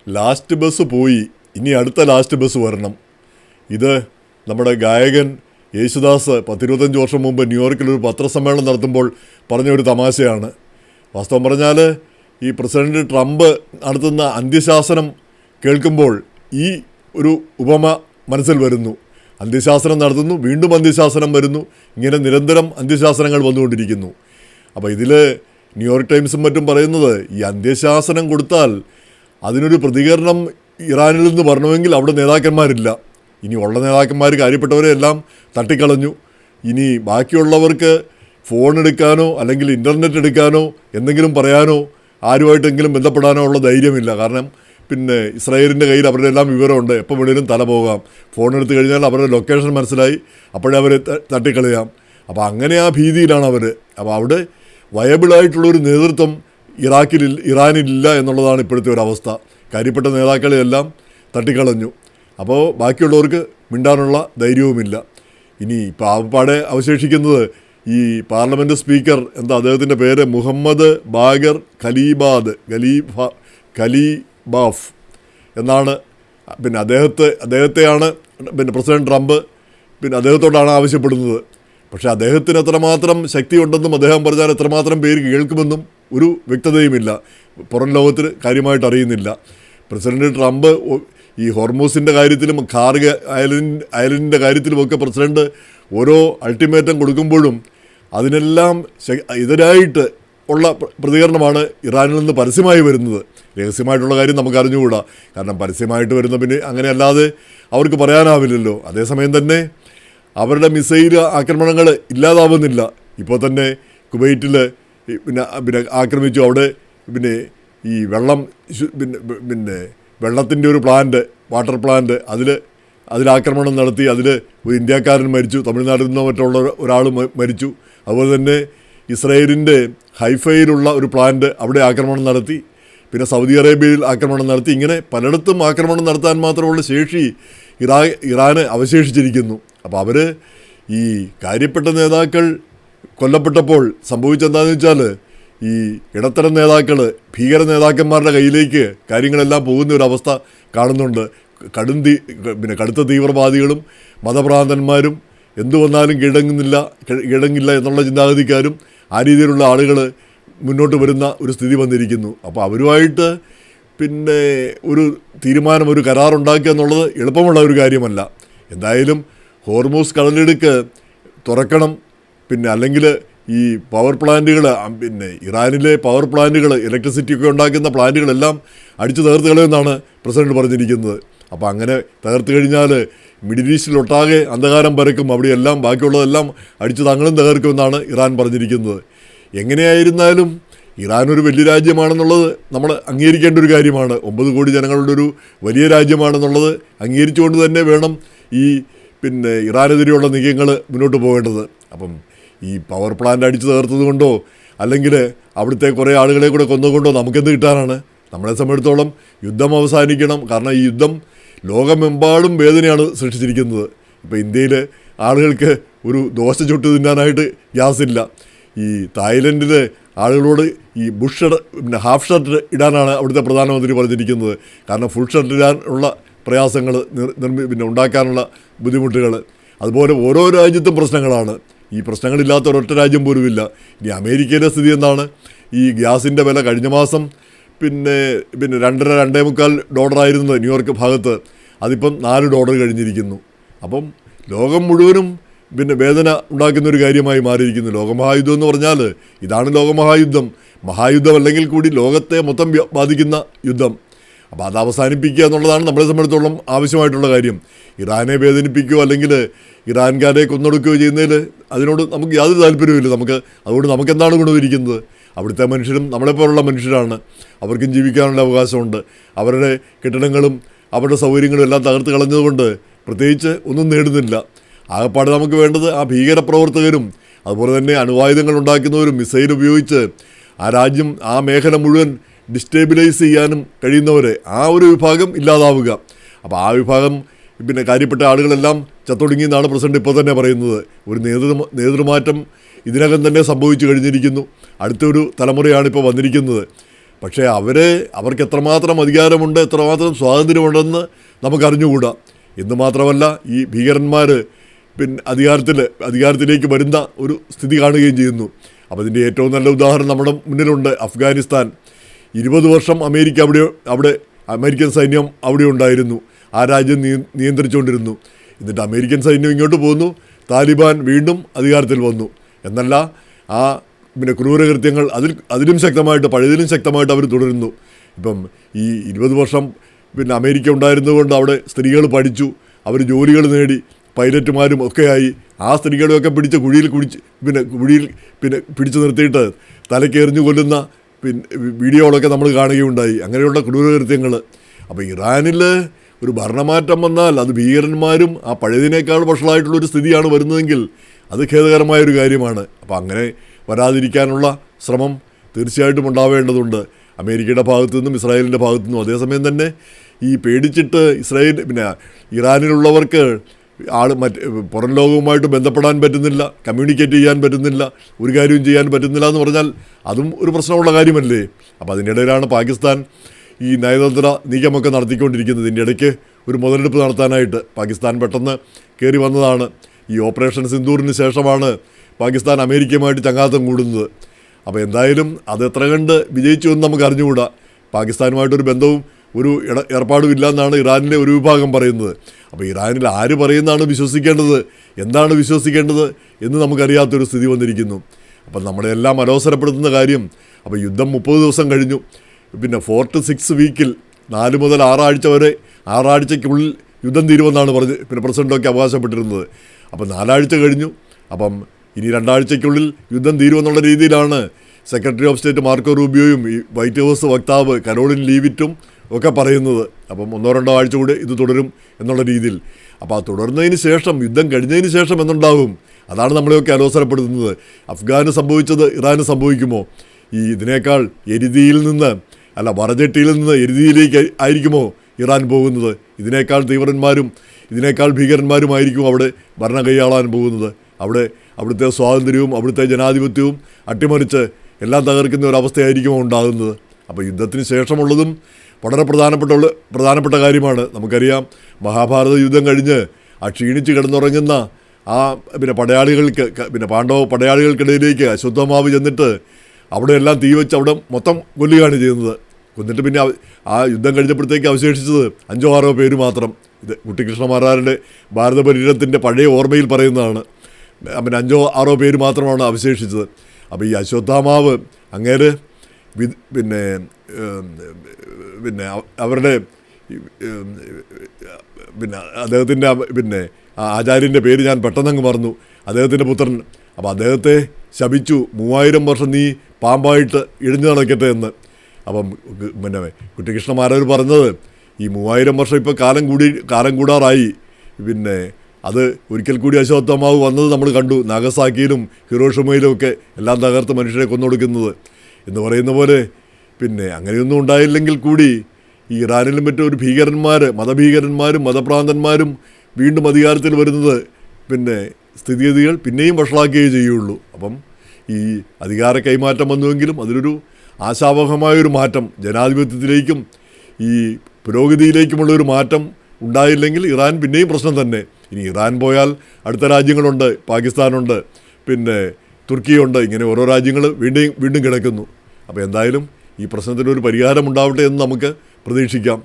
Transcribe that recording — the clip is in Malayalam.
ലാസ്റ്റ് ബസ് പോയി, ഇനി അടുത്ത ലാസ്റ്റ് ബസ് വരണം. ഇത് നമ്മുടെ ഗായകൻ യേശുദാസ് 10-25 വർഷം മുമ്പ് ന്യൂയോർക്കിലൊരു പത്രസമ്മേളനം നടത്തുമ്പോൾ പറഞ്ഞൊരു തമാശയാണ്. വാസ്തവം പറഞ്ഞാൽ ഈ പ്രസിഡന്റ് ട്രംപ് നടത്തുന്ന അന്ത്യശാസനം കേൾക്കുമ്പോൾ ഈ ഒരു ഉപമ മനസ്സിൽ വരുന്നു. അന്ത്യശാസനം നടത്തുന്നു, വീണ്ടും അന്ത്യശാസനം വരുന്നു, ഇങ്ങനെ നിരന്തരം അന്ത്യശാസനങ്ങൾ വന്നുകൊണ്ടിരിക്കുന്നു. അപ്പോൾ ഇതിൽ ന്യൂയോർക്ക് ടൈംസും മറ്റും പറയുന്നത് ഈ അന്ത്യശാസനം കൊടുത്താൽ അതിനൊരു പ്രതികരണം ഇറാനിൽ നിന്ന് വരണമെങ്കിൽ അവിടെ നേതാക്കന്മാരില്ല. ഇനി ഉള്ള നേതാക്കന്മാർ കാര്യപ്പെട്ടവരെയെല്ലാം തട്ടിക്കളഞ്ഞു. ഇനി ബാക്കിയുള്ളവർക്ക് ഫോൺ എടുക്കാനോ അല്ലെങ്കിൽ ഇൻ്റർനെറ്റ് എടുക്കാനോ എന്തെങ്കിലും പറയാനോ ആരുമായിട്ടെങ്കിലും ബന്ധപ്പെടാനോ ഉള്ള ധൈര്യമില്ല. കാരണം പിന്നെ ഇസ്രായേലിൻ്റെ കയ്യിൽ അവരുടെ എല്ലാം വിവരമുണ്ട്, എപ്പോൾ വേണേലും തല പോകാം. ഫോൺ എടുത്തു കഴിഞ്ഞാൽ അവരുടെ ലൊക്കേഷൻ മനസ്സിലായി, അപ്പോഴേ അവരെ തട്ടിക്കളയാം. അപ്പോൾ അങ്ങനെ ആ ഭീതിയിലാണ് അവർ. അപ്പോൾ അവിടെ വയബിളായിട്ടുള്ളൊരു നേതൃത്വം ഇറാനിലില്ല എന്നുള്ളതാണ് ഇപ്പോഴത്തെ ഒരവസ്ഥ. കാര്യപ്പെട്ട നേതാക്കളെയെല്ലാം തട്ടിക്കളഞ്ഞു. അപ്പോൾ ബാക്കിയുള്ളവർക്ക് മിണ്ടാനുള്ള ധൈര്യവുമില്ല. ഇനി ഇപ്പോൾ ആകപ്പാടെ അവശേഷിക്കുന്നത് ഈ പാർലമെൻറ്റ് സ്പീക്കർ അദ്ദേഹത്തിൻ്റെ പേര് മുഹമ്മദ് ബാഗർ ഖലീബാഫ് എന്നാണ്. പിന്നെ അദ്ദേഹത്തെയാണ് പിന്നെ പ്രസിഡന്റ് ട്രംപ് അദ്ദേഹത്തോടാണ് ആവശ്യപ്പെടുന്നത്. പക്ഷേ അദ്ദേഹത്തിന് എത്രമാത്രം ശക്തിയുണ്ടെന്നും അദ്ദേഹം പറഞ്ഞാൽ എത്രമാത്രം പേര് കേൾക്കുമെന്നും ഒരു വ്യക്തതയുമില്ല. പുറം ലോകത്തിന് കാര്യമായിട്ട് അറിയുന്നില്ല. പ്രസിഡന്റ് ട്രംപ് ഈ ഹോർമൂസിൻ്റെ കാര്യത്തിലും ഖാർഗ് ഐലൻഡിൻ്റെ കാര്യത്തിലുമൊക്കെ പ്രസിഡന്റ് ഓരോ അൾട്ടിമേറ്റം കൊടുക്കുമ്പോഴും അതിനെല്ലാം എതിരായിട്ട് ഉള്ള പ്രതികരണമാണ് ഇറാനിൽ നിന്ന് പരസ്യമായി വരുന്നത്. രഹസ്യമായിട്ടുള്ള കാര്യം നമുക്ക് അറിഞ്ഞുകൂടാ. കാരണം പരസ്യമായിട്ട് വരുന്ന പിന്നെ അങ്ങനെ അല്ലാതെ അവർക്ക് പറയാനാവില്ലല്ലോ. അതേസമയം തന്നെ അവരുടെ മിസൈൽ ആക്രമണങ്ങൾ ഇല്ലാതാവുന്നില്ല. ഇപ്പോൾ തന്നെ കുവൈറ്റിൽ പിന്നെ ആക്രമിച്ചു. അവിടെ പിന്നെ ഈ വെള്ളത്തിൻ്റെ ഒരു പ്ലാന്റ്, വാട്ടർ പ്ലാന്റ്, അതിലാക്രമണം നടത്തി. അതിൽ ഒരു ഇന്ത്യക്കാരൻ മരിച്ചു, തമിഴ്നാട്ടിൽ നിന്നോ മറ്റുള്ള ഒരാൾ മരിച്ചു. അതുപോലെ തന്നെ ഇസ്രായേലിൻ്റെ ഹൈഫയിലുള്ള ഒരു പ്ലാന്റ്, അവിടെ ആക്രമണം നടത്തി. പിന്നെ സൗദി അറേബ്യയിൽ ആക്രമണം നടത്തി. ഇങ്ങനെ പലയിടത്തും ആക്രമണം നടത്താൻ മാത്രമുള്ള ശേഷി ഇറാന് അവശേഷിച്ചിരിക്കുന്നു. അപ്പോൾ അവർ ഈ കാര്യപ്പെട്ട നേതാക്കൾ കൊല്ലപ്പെട്ടപ്പോൾ സംഭവിച്ചെന്താണെന്ന് വെച്ചാൽ ഈ ഇടത്തരം നേതാക്കൾ, ഭീകര നേതാക്കന്മാരുടെ കയ്യിലേക്ക് കാര്യങ്ങളെല്ലാം പോകുന്ന ഒരവസ്ഥ കാണുന്നുണ്ട്. കടുത്ത തീവ്രവാദികളും മതഭ്രാന്തന്മാരും എന്തു വന്നാലും കീഴടങ്ങില്ല എന്നുള്ള ചിന്താഗതിക്കാരും ആ രീതിയിലുള്ള ആളുകൾ മുന്നോട്ട് വരുന്ന ഒരു സ്ഥിതി വന്നിരിക്കുന്നു. അപ്പോൾ അവരുമായിട്ട് പിന്നെ ഒരു തീരുമാനം, ഒരു കരാറുണ്ടാക്കുക എന്നുള്ളത് എളുപ്പമുള്ള ഒരു കാര്യമല്ല. എന്തായാലും ഹോർമൂസ് കടലിടുക്ക് തുറക്കണം. പിന്നെ അല്ലെങ്കിൽ ഈ പവർ പ്ലാന്റുകൾ, പിന്നെ ഇറാനിലെ പവർ പ്ലാന്റുകൾ, ഇലക്ട്രിസിറ്റിയൊക്കെ ഉണ്ടാക്കുന്ന പ്ലാന്റുകളെല്ലാം അടിച്ചു തകർത്ത് കളയുമെന്നാണ് പ്രസിഡന്റ് പറഞ്ഞിരിക്കുന്നത്. അപ്പോൾ അങ്ങനെ തകർത്ത് കഴിഞ്ഞാൽ മിഡിൽ ഈസ്റ്റിലൊട്ടാകെ അന്ധകാരം പരക്കും. അവിടെയെല്ലാം ബാക്കിയുള്ളതെല്ലാം അടിച്ചു തങ്ങളും തകർക്കുമെന്നാണ് ഇറാൻ പറഞ്ഞിരിക്കുന്നത്. എങ്ങനെയായിരുന്നാലും ഇറാൻ ഒരു വലിയ രാജ്യമാണെന്നുള്ളത് നമ്മൾ അംഗീകരിക്കേണ്ട ഒരു കാര്യമാണ്. 9 കോടി ജനങ്ങളുടെ ഒരു വലിയ രാജ്യമാണെന്നുള്ളത് അംഗീകരിച്ചുകൊണ്ട് തന്നെ വേണം ഈ പിന്നെ ഇറാനെതിരെയുള്ള നീക്കങ്ങൾ മുന്നോട്ട് പോകേണ്ടത്. അപ്പം ഈ പവർ പ്ലാന്റ് അടിച്ചു തകർത്തത് കൊണ്ടോ അല്ലെങ്കിൽ അവിടുത്തെ കുറേ ആളുകളെ കൂടെ കൊന്നുകൊണ്ടോ നമുക്കെന്ത് കിട്ടാനാണ്? നമ്മളെ സംബന്ധിച്ചിടത്തോളം യുദ്ധം അവസാനിക്കണം. കാരണം ഈ യുദ്ധം ലോകമെമ്പാടും വേദനയാണ് സൃഷ്ടിച്ചിരിക്കുന്നത്. ഇപ്പോൾ ഇന്ത്യയിൽ ആളുകൾക്ക് ഒരു ദോശ ചുട്ട് തിന്നാനായിട്ട് ഗ്യാസില്ല. ഈ തായ്ലൻഡിലെ ആളുകളോട് ഈ ഹാഫ് ഷർട്ട് ഇടാനാണ് അവിടുത്തെ പ്രധാനമന്ത്രി പറഞ്ഞിരിക്കുന്നത്. കാരണം ഫുൾ ഷർട്ട് ഇടാനുള്ള പ്രയാസങ്ങൾ, ഉണ്ടാക്കാനുള്ള ബുദ്ധിമുട്ടുകൾ. അതുപോലെ ഓരോ രാജ്യത്തും പ്രശ്നങ്ങളാണ്. ഈ പ്രശ്നങ്ങളില്ലാത്ത ഒരൊറ്റ രാജ്യം പോലുമില്ല. ഇനി അമേരിക്കയിലെ സ്ഥിതി എന്താണ്? ഈ ഗ്യാസിൻ്റെ വില കഴിഞ്ഞ മാസം പിന്നെ $2.5-2.25 ആയിരുന്നത് ന്യൂയോർക്ക് ഭാഗത്ത്, അതിപ്പം $4 കഴിഞ്ഞിരിക്കുന്നു. അപ്പം ലോകം മുഴുവനും വേദന ഉണ്ടാക്കുന്നൊരു കാര്യമായി മാറിയിരിക്കുന്നു. ലോകമഹായുദ്ധം എന്ന് പറഞ്ഞാൽ ഇതാണ് ലോകമഹായുദ്ധം. മഹായുദ്ധം അല്ലെങ്കിൽ കൂടി ലോകത്തെ മൊത്തം ബാധിക്കുന്ന യുദ്ധം. അപ്പോൾ അത് അവസാനിപ്പിക്കുക എന്നുള്ളതാണ് നമ്മളെ സംബന്ധിച്ചിടത്തോളം ആവശ്യമായിട്ടുള്ള കാര്യം. ഇറാനെ വേദനിപ്പിക്കുകയോ അല്ലെങ്കിൽ ഇറാൻകാരെ കൊന്നൊടുക്കുകയോ ചെയ്യുന്നതിൽ അതിനോട് നമുക്ക് യാതൊരു താല്പര്യവുമില്ല. അതുകൊണ്ട് നമുക്കെന്താണ് ഗുണമിരിക്കുന്നത്? അവിടുത്തെ മനുഷ്യരും നമ്മളെപ്പോലുള്ള മനുഷ്യരാണ്. അവർക്കും ജീവിക്കാനുള്ള അവകാശമുണ്ട്. അവരുടെ കെട്ടിടങ്ങളും അവരുടെ സൗകര്യങ്ങളും എല്ലാം തകർത്ത് കളഞ്ഞതുകൊണ്ട് പ്രത്യേകിച്ച് ഒന്നും നേടുന്നില്ല. ആകപ്പാടെ നമുക്ക് വേണ്ടത് ആ ഭീകരപ്രവർത്തകരും അതുപോലെ തന്നെ അണുവായുധങ്ങൾ ഉണ്ടാക്കുന്നവരും മിസൈൽ ഉപയോഗിച്ച് ആ രാജ്യം, ആ മേഖല മുഴുവൻ ഡിസ്റ്റേബിലൈസ് ചെയ്യാനും കഴിയുന്നവരെ ആ ഒരു വിഭാഗം ഇല്ലാതാവുക. അപ്പോൾ ആ വിഭാഗം കാര്യപ്പെട്ട ആളുകളെല്ലാം ചത്തൊടുങ്ങിയെന്നാണ് പ്രസിഡന്റ് ഇപ്പോൾ തന്നെ പറയുന്നത്. ഒരു നേതൃമാറ്റം ഇതിനകം തന്നെ സംഭവിച്ചു കഴിഞ്ഞിരിക്കുന്നു. അടുത്തൊരു തലമുറയാണ് ഇപ്പോൾ വന്നിരിക്കുന്നത്. പക്ഷേ അവർക്ക് എത്രമാത്രം അധികാരമുണ്ട്, എത്രമാത്രം സ്വാതന്ത്ര്യമുണ്ടെന്ന് നമുക്കറിഞ്ഞുകൂടാ. എന്ന് മാത്രമല്ല, ഈ ഭീകരന്മാർ പിന്നെ അധികാരത്തിലേക്ക് വരുന്ന ഒരു സ്ഥിതി കാണുകയും ചെയ്യുന്നു. അപ്പോൾ ഇതിൻ്റെ ഏറ്റവും നല്ല ഉദാഹരണം നമ്മുടെ മുന്നിലുണ്ട്. അഫ്ഗാനിസ്ഥാൻ 20 വർഷം അമേരിക്കൻ സൈന്യം അവിടെ ഉണ്ടായിരുന്നു. ആ രാജ്യം നിയന്ത്രിച്ചുകൊണ്ടിരുന്നു. എന്നിട്ട് അമേരിക്കൻ സൈന്യം ഇങ്ങോട്ട് പോന്നു, താലിബാൻ വീണ്ടും അധികാരത്തിൽ വന്നു. എന്നല്ല, ആ ക്രൂരകൃത്യങ്ങൾ അതിലും ശക്തമായിട്ട്, പഴയതിലും ശക്തമായിട്ട് അവർ തുടരുന്നു. ഇപ്പം ഈ 20 വർഷം അമേരിക്ക ഉണ്ടായിരുന്നതുകൊണ്ട് അവിടെ സ്ത്രീകൾ പഠിച്ചു, അവർ ജോലികൾ നേടി, പൈലറ്റുമാരും ഒക്കെയായി. ആ സ്ത്രീകളെയൊക്കെ കുഴിയിൽ പിടിച്ചു നിർത്തിയിട്ട് തലക്കെറിഞ്ഞു കൊല്ലുന്ന വീഡിയോകളൊക്കെ നമ്മൾ കാണുകയുണ്ടായി. അങ്ങനെയുള്ള ക്രൂരകൃത്യങ്ങൾ. അപ്പോൾ ഇറാനിൽ ഒരു ഭരണമാറ്റം വന്നാൽ അത് ഭീകരന്മാരും ആ പഴയതിനേക്കാൾ വഷളായിട്ടുള്ളൊരു സ്ഥിതിയാണ് വരുന്നതെങ്കിൽ അത് ഖേദകരമായൊരു കാര്യമാണ്. അപ്പോൾ അങ്ങനെ വരാതിരിക്കാനുള്ള ശ്രമം തീർച്ചയായിട്ടും ഉണ്ടാവേണ്ടതുണ്ട്, അമേരിക്കയുടെ ഭാഗത്തു നിന്നും ഇസ്രായേലിൻ്റെ ഭാഗത്തു നിന്നും. അതേസമയം തന്നെ ഈ പേടിച്ചിട്ട് ഇറാനിലുള്ളവർക്ക് പുറം ലോകവുമായിട്ട് ബന്ധപ്പെടാൻ പറ്റുന്നില്ല, കമ്മ്യൂണിക്കേറ്റ് ചെയ്യാൻ പറ്റുന്നില്ല, ഒരു കാര്യവും ചെയ്യാൻ പറ്റുന്നില്ല എന്ന് പറഞ്ഞാൽ അതും ഒരു പ്രശ്നമുള്ള കാര്യമല്ലേ. അപ്പോൾ അതിൻ്റെ ഇടയിലാണ് പാകിസ്ഥാൻ ഈ നയതന്ത്ര നീക്കമൊക്കെ നടത്തിക്കൊണ്ടിരിക്കുന്നത്. ഇതിൻ്റെ ഇടയ്ക്ക് ഒരു മുതലെടുപ്പ് നടത്താനായിട്ട് പാകിസ്ഥാൻ പെട്ടെന്ന് കയറി വന്നതാണ്. ഈ ഓപ്പറേഷൻ സിന്ദൂറിന് ശേഷമാണ് പാകിസ്ഥാൻ അമേരിക്കയുമായിട്ട് ചങ്ങാത്തം കൂടുന്നത്. അപ്പോൾ എന്തായാലും അത് എത്ര കണ്ട് വിജയിച്ചു എന്ന് നമുക്ക് അറിഞ്ഞുകൂടാ. പാകിസ്ഥാനുമായിട്ടൊരു ബന്ധവും ഒരു ഏർപ്പാടും ഇല്ല എന്നാണ് ഇറാനിലെ ഒരു വിഭാഗം പറയുന്നത്. അപ്പോൾ ഇറാനിൽ ആര് പറയുന്നതാണ് വിശ്വസിക്കേണ്ടത്, എന്താണ് വിശ്വസിക്കേണ്ടത് എന്ന് നമുക്കറിയാത്തൊരു സ്ഥിതി വന്നിരിക്കുന്നു. അപ്പം നമ്മളെല്ലാം അലോസരപ്പെടുത്തുന്ന കാര്യം, അപ്പോൾ യുദ്ധം 30 ദിവസം കഴിഞ്ഞു. 4 to 6 വീക്കിൽ 4 മുതൽ 6 ആഴ്ച വരെ 6 ആഴ്ചയ്ക്കുള്ളിൽ യുദ്ധം തീരുമെന്നാണ് പ്രസിഡൻ്റൊക്കെ അവകാശപ്പെട്ടിരുന്നത്. അപ്പം 4 ആഴ്ച കഴിഞ്ഞു. അപ്പം ഇനി 2 ആഴ്ചയ്ക്കുള്ളിൽ യുദ്ധം തീരുമെന്നുള്ള രീതിയിലാണ് സെക്രട്ടറി ഓഫ് സ്റ്റേറ്റ് മാർക്കോ റൂബിയോയും ഈ വൈറ്റ് ഹൗസ് വക്താവ് കരോളിൻ ലീവിറ്റും ഒക്കെ പറയുന്നത്. അപ്പം 1-2 ആഴ്ച കൂടി ഇത് തുടരും എന്നുള്ള രീതിയിൽ. അപ്പോൾ ആ തുടർന്നതിന് ശേഷം, യുദ്ധം കഴിഞ്ഞതിന് ശേഷം എന്നുണ്ടാവും, അതാണ് നമ്മളെയൊക്കെ അലോസരപ്പെടുത്തുന്നത്. അഫ്ഗാന് സംഭവിച്ചത് ഇറാന് സംഭവിക്കുമോ? ഇതിനേക്കാൾ വറചട്ടിയിൽ നിന്ന് എരുതിയിലേക്ക് ആയിരിക്കുമോ ഇറാൻ പോകുന്നത്? ഇതിനേക്കാൾ തീവ്രന്മാരും ഇതിനേക്കാൾ ഭീകരന്മാരുമായിരിക്കും അവിടെ ഭരണം കൈയാളാൻ പോകുന്നത്. അവിടുത്തെ സ്വാതന്ത്ര്യവും അവിടുത്തെ ജനാധിപത്യവും അട്ടിമറിച്ച് എല്ലാം തകർക്കുന്ന ഒരവസ്ഥയായിരിക്കുമോ ഉണ്ടാകുന്നത്. അപ്പോൾ യുദ്ധത്തിന് ശേഷമുള്ളതും വളരെ പ്രധാനപ്പെട്ട കാര്യമാണ്. നമുക്കറിയാം, മഹാഭാരത യുദ്ധം കഴിഞ്ഞ് ആ ക്ഷീണിച്ച് കിടന്നുറങ്ങുന്ന പാണ്ഡവ പടയാളികൾക്കിടയിലേക്ക് അശ്വത്ഥമാവ് ചെന്നിട്ട് അവിടെയെല്ലാം തീ വെച്ച് അവിടെ മൊത്തം കൊല്ലുകയാണ് ചെയ്യുന്നത്. കൊന്നിട്ട് പിന്നെ ആ യുദ്ധം കഴിഞ്ഞപ്പോഴത്തേക്ക് അവശേഷിച്ചത് 5-6 പേര് മാത്രം. ഇത് കുട്ടിക്കൃഷ്ണമാരാരുടെ ഭാരത പര്യടനത്തിൻ്റെ പഴയ ഓർമ്മയിൽ പറയുന്നതാണ്. 5-6 പേര് മാത്രമാണ് അവശേഷിച്ചത്. അപ്പോൾ ഈ അശ്വത്ഥാമാവ് അങ്ങേര് അവരുടെ അദ്ദേഹത്തിൻ്റെ ആചാര്യൻ്റെ പേര് ഞാൻ പെട്ടെന്നങ്ങ് മറന്നു, അദ്ദേഹത്തിൻ്റെ പുത്രൻ. അപ്പോൾ അദ്ദേഹത്തെ ശപിച്ചു, 3000 വർഷം നീ പാമ്പായിട്ട് ഇഴഞ്ഞു നടക്കട്ടെ എന്ന്. അപ്പം കുട്ടിക്കൃഷ്ണമാരാർ പറഞ്ഞത്, ഈ 3000 വർഷം ഇപ്പോൾ കാലം കൂടാറായി. അത് ഒരിക്കൽ കൂടി അശ്വത്ഥമാവ് വന്നത് നമ്മൾ കണ്ടു. നാഗസാക്കിയിലും ഹിരോഷിമയിലും ഒക്കെ എല്ലാം തകർത്ത് മനുഷ്യരെ കൊന്നൊടുക്കുന്നത് എന്ന് പറയുന്ന പോലെ. അങ്ങനെയൊന്നും ഉണ്ടായില്ലെങ്കിൽ കൂടി ഈ ഇറാനിലും മറ്റും ഒരു മതഭീകരന്മാരും മതഭ്രാന്തന്മാരും വീണ്ടും അധികാരത്തിൽ വരുന്നത് സ്ഥിതിഗതികൾ പിന്നെയും വഷളാക്കുകയേ ചെയ്യുള്ളൂ. അപ്പം ഈ അധികാര കൈമാറ്റം വന്നുവെങ്കിലും അതിലൊരു ആശാവഹമായൊരു മാറ്റം, ജനാധിപത്യത്തിലേക്കും ഈ പുരോഗതിയിലേക്കുമുള്ളൊരു മാറ്റം ഉണ്ടായില്ലെങ്കിൽ ഇറാൻ പിന്നെയും പ്രശ്നം തന്നെ. ഇനി ഇറാൻ പോയാൽ അടുത്ത രാജ്യങ്ങളുണ്ട്, പാകിസ്ഥാനുണ്ട്, തുർക്കിയുണ്ട്, ഇങ്ങനെ ഓരോ രാജ്യങ്ങൾ വീണ്ടും കിടക്കുന്നു. അപ്പോൾ എന്തായാലും ഈ പ്രശ്നത്തിനൊരു പരിഹാരം ഉണ്ടാവട്ടെ എന്ന് നമുക്ക് പ്രതീക്ഷിക്കാം.